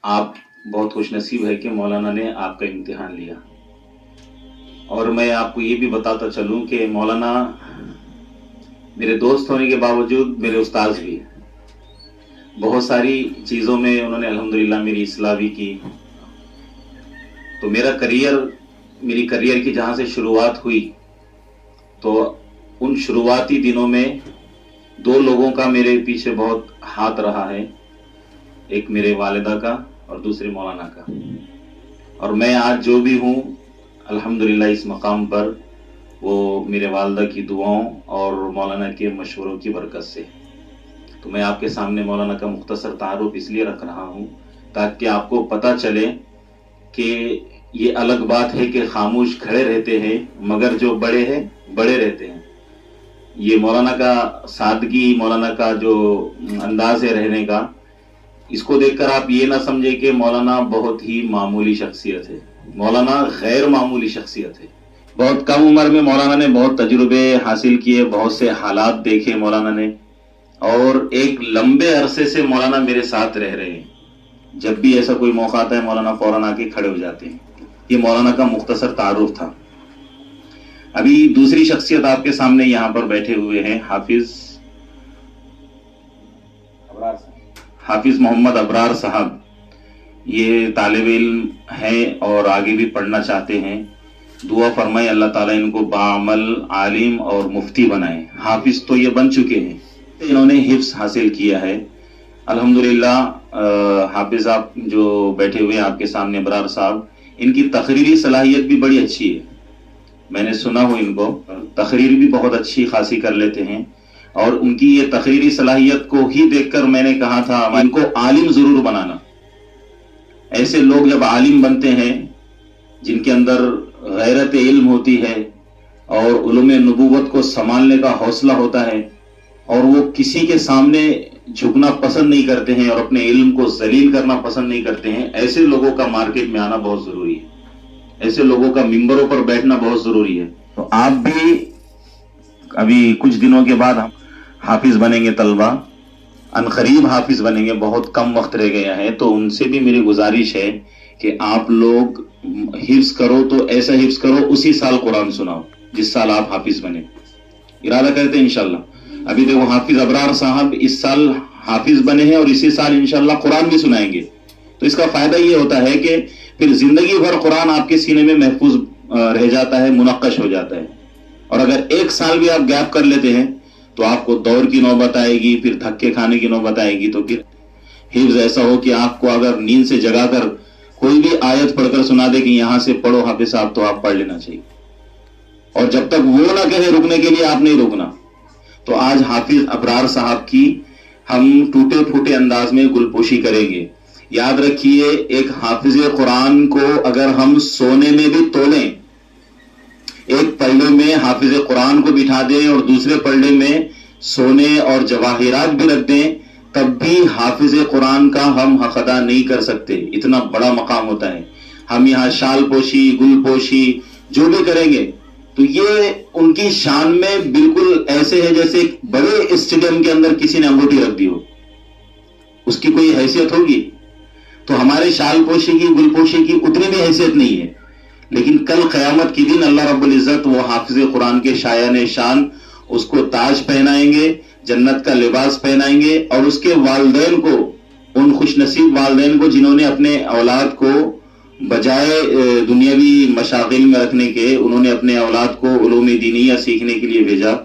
आप बहुत खुश नसीब है कि मौलाना ने आपका इम्तिहान लिया। और मैं आपको ये भी बताता चलूं कि मौलाना मेरे दोस्त होने के बावजूद मेरे उस्ताद भी हैं। बहुत सारी चीज़ों में उन्होंने अल्हम्दुलिल्लाह मेरी इस्लाह भी की। तो मेरी करियर की जहाँ से शुरुआत हुई, तो उन शुरुआती दिनों में दो लोगों का मेरे पीछे बहुत हाथ रहा है, एक मेरे वालिदा का और दूसरे मौलाना का। और मैं आज जो भी हूँ अल्हम्दुलिल्लाह इस मकाम पर, वो मेरे वालिदा की दुआओं और मौलाना के मशवरों की बरकत से। तो मैं आपके सामने मौलाना का मुख्तसर तारुफ इसलिए रख रहा हूँ ताकि आपको पता चले कि ये अलग बात है कि खामोश खड़े रहते हैं, मगर जो बड़े हैं बड़े रहते हैं। ये मौलाना का सादगी, मौलाना का जो अंदाज है रहने का, इसको देखकर आप ये ना समझे कि मौलाना बहुत ही मामूली शख्सियत है। मौलाना गैर मामूली शख्सियत है। बहुत कम उम्र में मौलाना ने बहुत तजुर्बे हासिल किए, बहुत से हालात देखे मौलाना ने, और एक लंबे अरसे से मौलाना मेरे साथ रह रहे हैं। जब भी ऐसा कोई मौका आता है मौलाना फौरन आके खड़े हो जाते हैं। ये मौलाना का मुख्तसर तारुफ था। अभी दूसरी शख्सियत आपके सामने यहाँ पर बैठे हुए हैं, हाफिज मोहम्मद अबरार साहब। ये तालिब इल्म हैं और आगे भी पढ़ना चाहते हैं। दुआ फरमाए अल्लाह ताला इनको बाअमल आलिम और मुफ्ती बनाए। हाफिज तो ये बन चुके हैं, इन्होंने हिफ्स हासिल किया है अल्हम्दुलिल्लाह। हाफिज आप जो बैठे हुए हैं आपके सामने अबरार साहब, इनकी तकरीरी सलाहियत भी बड़ी अच्छी है। मैंने सुना हो इनको तकरीर भी बहुत अच्छी खासी कर लेते हैं, और उनकी ये तकरीरी सलाहियत को ही देखकर मैंने कहा था इनको आलिम जरूर बनाना। ऐसे लोग जब आलिम बनते हैं, जिनके अंदर गैरत इल्म होती है और उलूम नबूवत को संभालने का हौसला होता है, और वो किसी के सामने झुकना पसंद नहीं करते हैं और अपने इल्म को जलील करना पसंद नहीं करते हैं, ऐसे लोगों का मार्केट में आना बहुत जरूरी है। ऐसे लोगों का मिंबरों पर बैठना बहुत जरूरी है। तो आप भी अभी कुछ दिनों के बाद हाफिज बनेंगे, तलबा अनकरीब हाफिज बनेंगे, बहुत कम वक्त रह गया है। तो उनसे भी मेरी गुजारिश है कि आप लोग हिफ्ज करो तो ऐसा हिफ्ज करो उसी साल कुरान सुनाओ जिस साल आप हाफिज बने। इरादा करते हैं इंशाल्लाह। अभी देखो हाफिज अबरार साहब इस साल हाफिज बने हैं और इसी साल इंशाल्लाह कुरान भी सुनाएंगे। तो इसका फायदा ये होता है कि फिर जिंदगी भर कुरान आपके सीने में महफूज रह जाता है, मुनक्कश हो जाता है। और अगर एक साल भी आप गैप कर लेते हैं तो आपको दौर की नौबत आएगी, फिर धक्के खाने की नौबत आएगी। तो फिर हिफ्ज ऐसा हो कि आपको अगर नींद से जगाकर कोई भी आयत पढ़कर सुना दे कि यहां से पढ़ो हाफिज साहब, तो आप पढ़ लेना चाहिए। और जब तक वो ना कहे रुकने के लिए, आप नहीं रुकना। तो आज हाफिज अबरार साहब की हम टूटे फूटे अंदाज में गुलपोशी करेंगे। याद रखिए, एक हाफिज कुरान को अगर हम सोने में भी तोलें, एक पल्ले में हाफिज कुरान को बिठा दें और दूसरे पल्ले में सोने और जवाहिरात भी रख दें, तब भी हाफिज कुरान का हम हक अदा नहीं कर सकते। इतना बड़ा मकाम होता है। हम यहाँ शाल पोशी, गुल पोशी जो भी करेंगे, तो ये उनकी शान में बिल्कुल ऐसे है जैसे एक बड़े स्टेडियम के अंदर किसी ने अंगूठी रख दी हो। उसकी कोई हैसियत होगी? तो हमारे शाल पोशी की, गुल पोशी की उतनी भी हैसियत नहीं है। लेकिन कल क़यामत के दिन अल्लाह रब्बुल इज्जत वो हाफिज कुरान के शायान शान उसको ताज पहनाएंगे, जन्नत का लिबास पहनाएंगे, और उसके वालिदैन को, उन खुशनसीब वालिदैन को जिन्होंने अपने औलाद को बजाय दुनियावी मशागिल में रखने के, उन्होंने अपने औलाद को उलूम दीनिया सीखने के लिए भेजा,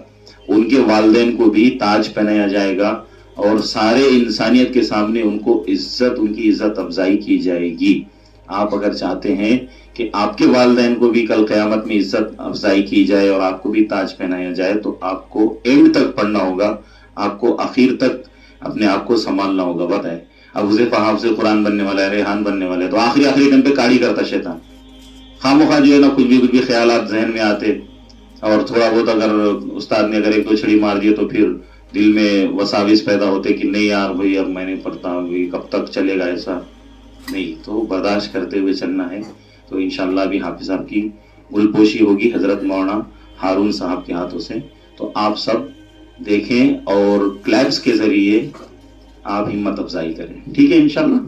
उनके वालिदैन को भी ताज पहनाया जाएगा और सारे इंसानियत के सामने उनको इज्जत, उनकी इज्जत अफजाई की जाएगी। आप अगर चाहते हैं कि आपके वालिदैन को भी कल क़यामत में इज्जत अफजाई की जाए और आपको भी ताज पहनाया जाए, तो आपको एंड तक पढ़ना होगा, आपको आखिर तक अपने आप को संभालना होगा। बताए अब हुज़ैफा हाफ़िज़ कुरान बनने वाला है, रेहान बनने वाला है, तो आखिरी टाइम पे काड़ी करता शैतान। खामोखा जो है ना कुछ भी ख्यालात जहन में आते, और थोड़ा बहुत अगर उस्ताद ने अगर एक दो छड़ी मार दिए तो फिर दिल में वसाविस पैदा होते कि नहीं यार भाई अब मैं नहीं पढ़ता, भाई कब तक चलेगा ऐसा। नहीं, तो बर्दाश्त करते हुए चलना है। तो इंशाअल्लाह भी हाफिज साहब की गुलपोशी होगी हजरत मौलाना हारून साहब के हाथों से। तो आप सब देखें और क्लैप्स के जरिए आप हिम्मत अफजाई करें, ठीक है इंशाअल्लाह।